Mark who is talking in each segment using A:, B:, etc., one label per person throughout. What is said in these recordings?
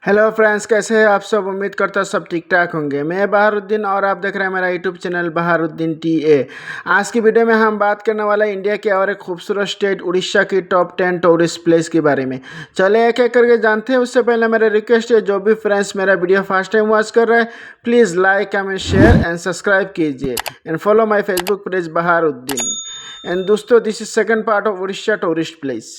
A: Hello friends, कैसे हैं आप सब। उम्मीद करता सब ठीक ठाक होंगे। मैं बहारुद्दीन और आप देख रहे हैं मेरा यूट्यूब चैनल बहारुद्दीन टीए। आज की वीडियो में हम बात करने वाला है इंडिया के और एक खूबसूरत स्टेट उड़ीसा की टॉप 10 टूरिस्ट प्लेस के बारे में। चले एक एक करके जानते हैं। उससे पहले मेरा रिक्वेस्ट है, जो भी फ्रेंड्स मेरा वीडियो फर्स्ट टाइम वॉच कर रहे हैं, please like comment share and subscribe कीजिए and follow my Facebook page Baharuddin. And दोस्तों, this is second part of Orissa tourist place.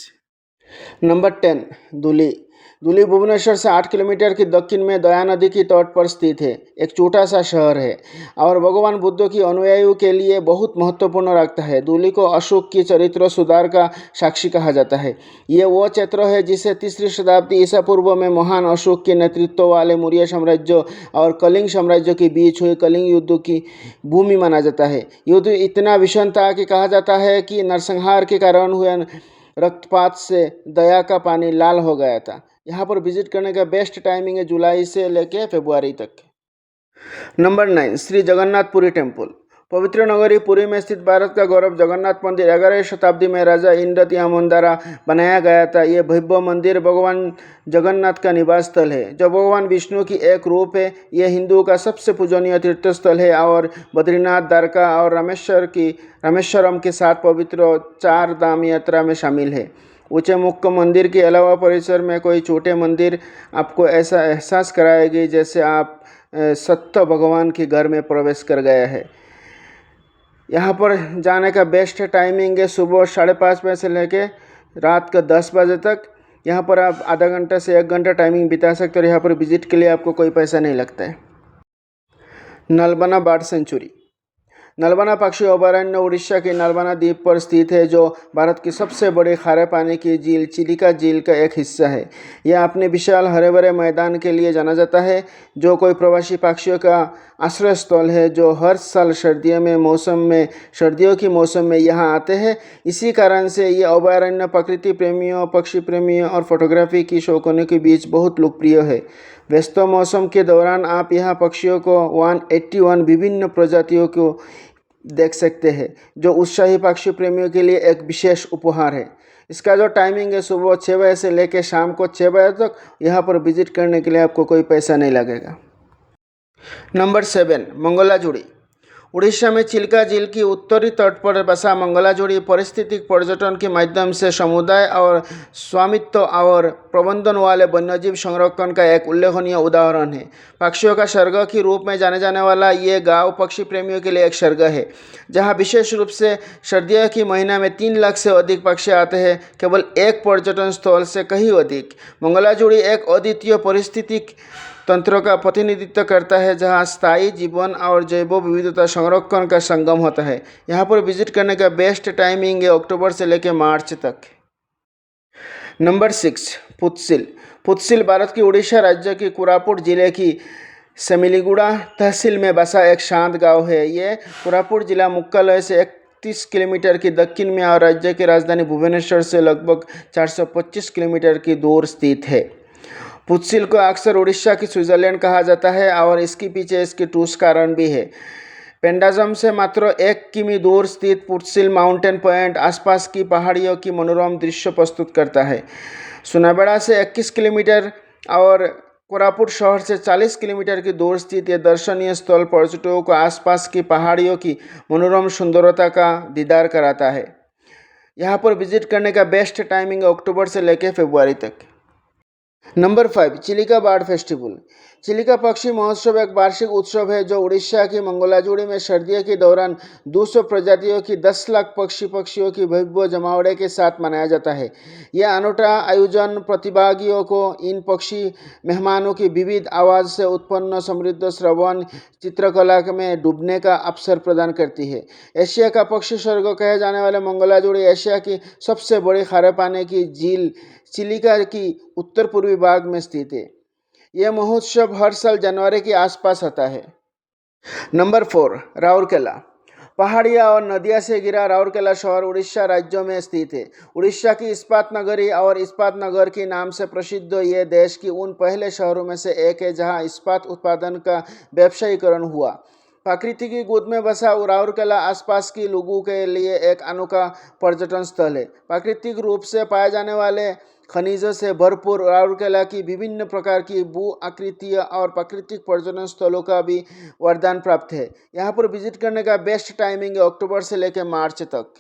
A: Number 10, Dhuli. धुली भुवनेश्वर से 8 किलोमीटर की दक्षिण में दया नदी की तट पर स्थित है। एक छोटा सा शहर है और भगवान बुद्ध की अनुयायियों के लिए बहुत महत्वपूर्ण रखता है। धुली को अशोक की चरित्र सुधार का साक्षी कहा जाता है। ये वो क्षेत्र है जिसे 3री शताब्दी ईसा पूर्व में महान अशोक के नेतृत्व वाले मौर्य साम्राज्य और कलिंग साम्राज्य के बीच हुए कलिंग युद्ध की भूमि माना जाता है। युद्ध इतना भीषण था कि कहा जाता है कि नरसंहार के कारण हुए रक्तपात से दया का पानी लाल हो गया था। यहाँ पर विजिट करने का बेस्ट टाइमिंग है जुलाई से लेके फरवरी तक। Number 9, Shri Jagannath Puri temple. पवित्र नगरी पुरी में स्थित भारत का गौरव जगन्नाथ मंदिर 11वीं शताब्दी में राजा इंद्रत्यामन द्वारा बनाया गया था। ये भव्य मंदिर भगवान जगन्नाथ का निवास स्थल है, जो भगवान विष्णु की एक रूप है। यह हिंदुओं का सबसे पूजनीय तीर्थ स्थल है और बद्रीनाथ, द्वारका और रामेश्वरम के साथ पवित्र 4 धाम यात्रा में शामिल है। ऊंचे मुख्य मंदिर के अलावा परिसर में कोई छोटे मंदिर आपको ऐसा एहसास कराएगी जैसे आप सत्य भगवान के घर में प्रवेश कर गया है। यहाँ पर जाने का बेस्ट टाइमिंग है सुबह 5:30 बजे से लेके रात का 10 बजे तक। यहाँ पर आप आधा घंटा से 1 घंटा टाइमिंग बिता सकते हो और यहाँ पर विजिट के लिए आपको कोई पैसा नहीं लगता है। नलबना बर्ड सेंचुरी। नलबना पक्षी अभयारण्य उड़ीसा के नलबना द्वीप पर स्थित है, जो भारत की सबसे बड़ी खारे पानी की झील चिलिका झील का एक हिस्सा है। यह अपने विशाल हरे भरे मैदान के लिए जाना जाता है, जो कोई प्रवासी पक्षियों का आश्रय स्थल है जो हर साल सर्दियों के मौसम में यहाँ आते हैं। इसी कारण से ये अभयारण्य प्रकृति प्रेमियों, पक्षी प्रेमियों और फोटोग्राफी की शौकीनों के बीच बहुत लोकप्रिय है। व्यस्त मौसम के दौरान आप यहाँ पक्षियों को 181 विभिन्न प्रजातियों को देख सकते हैं, जो उत्साही पक्षी प्रेमियों के लिए एक विशेष उपहार है। इसका जो टाइमिंग है सुबह 6 बजे से लेकर शाम को 6 बजे तक। यहाँ पर विजिट करने के लिए आपको कोई पैसा नहीं लगेगा। नंबर 7, मंगलाजुड़ी। उड़ीसा में चिल्का झील की उत्तरी तट पर बसा मंगलाजुड़ी पारिस्थितिक पर्यटन के माध्यम से समुदाय और स्वामित्व और प्रबंधन वाले वन्यजीव संरक्षण का एक उल्लेखनीय उदाहरण है। पक्षियों का स्वर्ग के रूप में जाने जाने वाला ये गांव पक्षी प्रेमियों के लिए एक स्वर्ग है, जहां विशेष रूप से सर्दियों के महीना में 3 लाख से अधिक पक्षी आते हैं, केवल एक पर्यटन स्थल से कहीं अधिक। मंगलाजुड़ी एक अद्वितीय पारिस्थितिक तंत्र का प्रतिनिधित्व करता है, जहां स्थायी जीवन और जैव विविधता संरक्षण का संगम होता है। यहां पर विजिट करने का बेस्ट टाइमिंग है अक्टूबर से लेकर मार्च तक। नंबर 6, पुत्सिल। पुत्सिल भारत की उड़ीसा राज्य के कोरापुट जिले की सेमिलीगुड़ा तहसील में बसा एक शांत गांव है। ये कोरापुट जिला मुख्यालय से 31 किलोमीटर की दक्षिण में और राज्य की राजधानी भुवनेश्वर से लगभग 425 किलोमीटर की दूर स्थित है। पुत्सिल को अक्सर उड़ीसा की स्विट्जरलैंड कहा जाता है और इसके पीछे इसके ठोस कारण भी है। पेंडाजम से मात्र 1 किमी दूर स्थित पुत्सिल माउंटेन पॉइंट आसपास की पहाड़ियों की मनोरम दृश्य प्रस्तुत करता है। सुनाबेड़ा से 21 किलोमीटर और कोरापुट शहर से 40 किलोमीटर की दूर स्थित यह दर्शनीय स्थल पर्यटकों को आसपास की पहाड़ियों की मनोरम सुंदरता का दीदार कराता है। यहाँ पर विजिट करने का बेस्ट टाइमिंग अक्टूबर से लेकर फरवरी तक। Number 5, Chilika bird festival. Chilika पक्षी महोत्सव एक वार्षिक उत्सव है जो उड़ीसा की मंगलाजुड़ी में सर्दियों के दौरान 200 प्रजातियों की 10 लाख पक्षियों की भव्य जमावड़े के साथ मनाया जाता है। यह अनूठा आयोजन प्रतिभागियों को इन पक्षी मेहमानों की विविध आवाज़ से उत्पन्न समृद्ध श्रवण चित्रकला में डूबने का अवसर प्रदान करती है। एशिया का पक्षी स्वर्ग कहे जाने वाले मंगलाजुड़ी एशिया की सबसे बड़ी खारे पानी की झील चिलिका की उत्तर पूर्वी भाग में स्थित है। यह महोत्सव हर साल जनवरी के आसपास होता है। नंबर 4, राउरकेला। पहाड़ियाँ और नदियाँ से घिरा राउरकेला शहर उड़ीसा राज्य में स्थित है। उड़ीसा की इस्पात नगरी और इस्पात नगर के नाम से प्रसिद्ध ये देश की उन पहले शहरों में से एक है जहाँ इस्पात उत्पादन का व्यवसायीकरण हुआ। प्रकृति की गोद में बसा राउरकेला आसपास के लोगों के लिए एक अनोखा पर्यटन स्थल है। प्राकृतिक रूप से पाए जाने वाले खनिजों से भरपूर राउरकेला की विभिन्न प्रकार की भू आकृतिय और प्राकृतिक पर्यटन स्थलों का भी वरदान प्राप्त है। यहाँ पर विजिट करने का बेस्ट टाइमिंग है अक्टूबर से लेकर मार्च तक।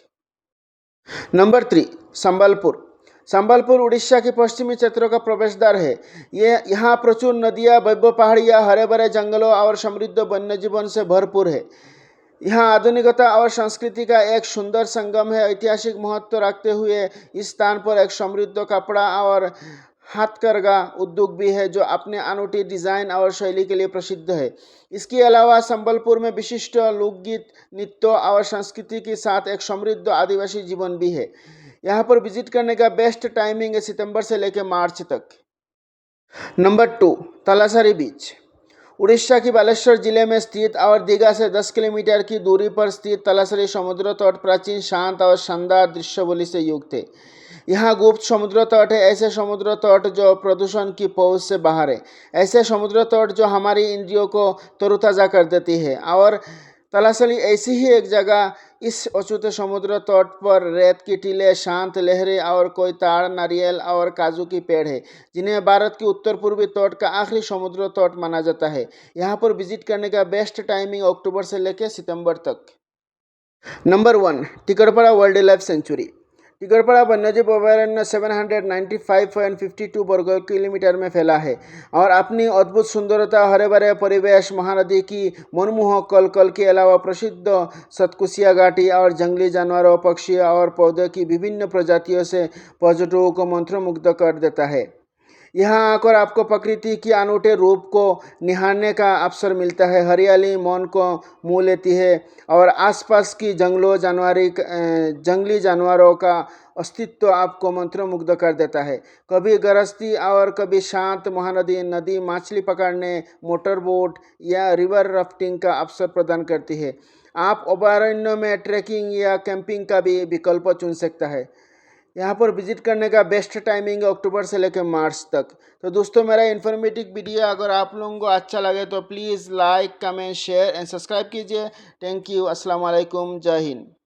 A: नंबर 3, संबलपुर। संबलपुर उड़ीसा के पश्चिमी क्षेत्रों का प्रवेश द्वार है। ये यहाँ प्रचुर नदियाँ, भव्य पहाड़ियाँ, हरे भरे जंगलों और समृद्ध वन्य जीवन से भरपूर है। यहाँ आधुनिकता और संस्कृति का एक सुंदर संगम है। ऐतिहासिक महत्व रखते हुए इस स्थान पर एक समृद्ध कपड़ा और हाथकरघा उद्योग भी है, जो अपने अनूठी डिजाइन और शैली के लिए प्रसिद्ध है। इसके अलावा संबलपुर में विशिष्ट लोकगीत, नृत्य और संस्कृति के साथ एक समृद्ध आदिवासी जीवन भी है। यहाँ पर विजिट करने का बेस्ट टाइमिंग है सितंबर से लेकर मार्च तक। नंबर 2, तलासरी बीच। उड़ीसा के बालेश्वर जिले में स्थित और दीघा से 10 किलोमीटर की दूरी पर स्थित तलासरी समुद्र तट प्राचीन, शांत और शानदार दृश्यावली से युक्त है। यहाँ गुप्त समुद्र तट है, ऐसे समुद्र तट जो प्रदूषण की पहुंच से बाहर है, ऐसे समुद्र तट जो हमारी इंद्रियों को तरोताज़ा कर देती है। और तलासरी ऐसी ही एक जगह, इस अछूते समुद्र तट पर रेत की टीले, शांत लहरें और कोई ताड़, नारियल और काजू की पेड़ है, जिन्हें भारत की उत्तर पूर्वी तट का आखिरी समुद्र तट माना जाता है। यहाँ पर विजिट करने का बेस्ट टाइमिंग अक्टूबर से लेकर सितंबर तक। Number 1, Tikarpada wildlife sanctuary. Tikarpada वन्यजीव अभयारण्य 795.52 वर्ग किलोमीटर में फैला है और अपनी अद्भुत सुंदरता, हरे भरे परिवेश, महानदी की मनमोहक कलकल के अलावा प्रसिद्ध सतकुशिया घाटी और जंगली जानवरों, पक्षी और पौधों की विभिन्न प्रजातियों से पर्यटकों को मंत्रमुग्ध कर देता है। यहाँ आकर आपको प्रकृति की अनूठे रूप को निहारने का अवसर मिलता है। हरियाली मन को मोह लेती है और आसपास की जंगली जानवरों का अस्तित्व आपको मंत्रमुग्ध कर देता है। कभी गरजती और कभी शांत महानदी नदी मछली पकड़ने, मोटर बोट या रिवर राफ्टिंग का अवसर प्रदान करती है। आप अभयारण्य में ट्रैकिंग या कैंपिंग का भी विकल्प चुन सकता है। यहाँ पर विजिट करने का बेस्ट टाइमिंग अक्टूबर से लेकर मार्च तक। तो दोस्तों, मेरा इन्फॉर्मेटिव वीडियो अगर आप लोगों को अच्छा लगे तो please like, comment, share and subscribe कीजिए। Thank you. अस्सलाम वालेकुम। जय हिंद।